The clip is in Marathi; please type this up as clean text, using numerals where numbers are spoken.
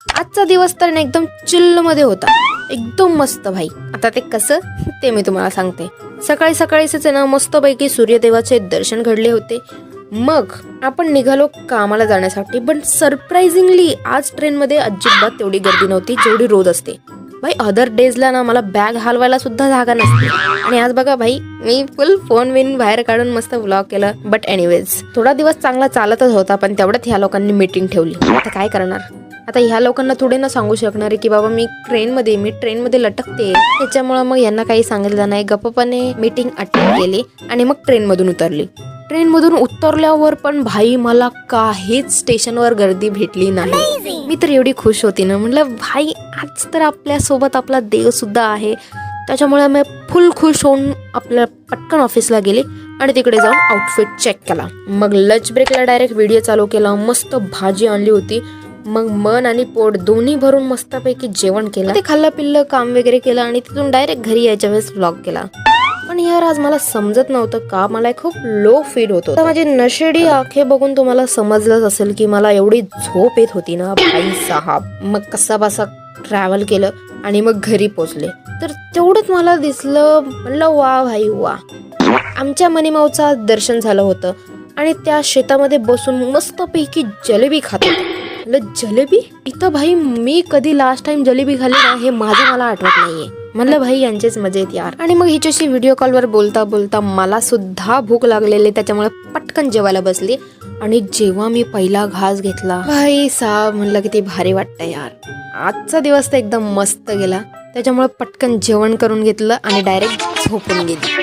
आजचा दिवस तर ना एकदम चिल्ल मध्ये होता, एकदम मस्त भाई. आता ते कसं ते मी तुम्हाला सांगते. सकाळी सकाळीच ना मस्तपैकी सूर्यदेवाचे दर्शन घडले होते. मग आपण निघालो कामाला जाण्यासाठी. पण सरप्राइझिंगली आज ट्रेन मध्ये अजिबात तेवढी गर्दी नव्हती जेवढी रोज असते. भाई अदर डेजला ना मला बॅग हलवायला सुद्धा जागा नसते, आणि आज बघा भाई मी फुल फोन विन बाहेर काढून मस्त व्लॉग केला. बट एनिवेज थोडा दिवस चांगला चालतच होता, पण तेवढ्यात ह्या लोकांनी मीटिंग ठेवली. आता काय करणार? आता ह्या लोकांना थोडे ना सांगू शकणार आहे की बाबा मी ट्रेनमध्ये लटकते, त्याच्यामुळे मग यांना काही सांगितलं नाही. गप्पपणे मीटिंग अटेंड केली आणि मग ट्रेनमधून उतरली. ट्रेनमधून उतरल्यावर पण भाई मला काहीच स्टेशनवर गर्दी भेटली नाही. मी तर एवढी खुश होती ना, म्हटलं भाई आज तर आपल्या सोबत आपला देव सुद्धा आहे. त्याच्यामुळे मी फुल खुश होऊन आपल्या पटकन ऑफिसला गेले आणि तिकडे जाऊन आउटफिट चेक केला. मग लंच ब्रेकला डायरेक्ट व्हिडिओ चालू केला. मस्त भाजी आणली होती. मग मन आणि पोट दोन्ही भरून मस्तपैकी जेवण केलं. ते खाल्लं पिल्लं, काम वगैरे केलं आणि तिथून डायरेक्ट घरी यायच्या वेळेस व्लॉग केला. पण यार आज मला समजत नव्हतं का मला खूप लो फील होत होतं. माझी नशेडी आखे बघून तुम्हाला समजलंच असेल की मला एवढी झोप येत होती ना भाई साहब. मग कसा बसा ट्रॅव्हल केलं आणि मग घरी पोचले. तर तेवढंच मला दिसलं, म्हणलं वा भाई वा, आमच्या मनीमाऊचा दर्शन झालं होतं आणि त्या शेतामध्ये बसून मस्तपैकी जलेबी खात होते. जलेबी इथं भाई मी कधी लास्ट टाइम जलेबी खाल्ली ना हे मला आठवत नाहीये. म्हणलं भाई यांचेच मजेत यार. आणि मग हिच्याशी व्हिडिओ कॉलवर बोलता बोलता मला सुद्धा भूक लागलेली, त्याच्यामुळे पटकन जेवायला बसली. आणि जेव्हा मी पहिला घास घेतला भाई साहब, म्हणलं किती भारी वाटतं यार. आजचा दिवस तर एकदम मस्त गेला. त्याच्यामुळे पटकन जेवण करून घेतलं आणि डायरेक्ट झोपून गेली.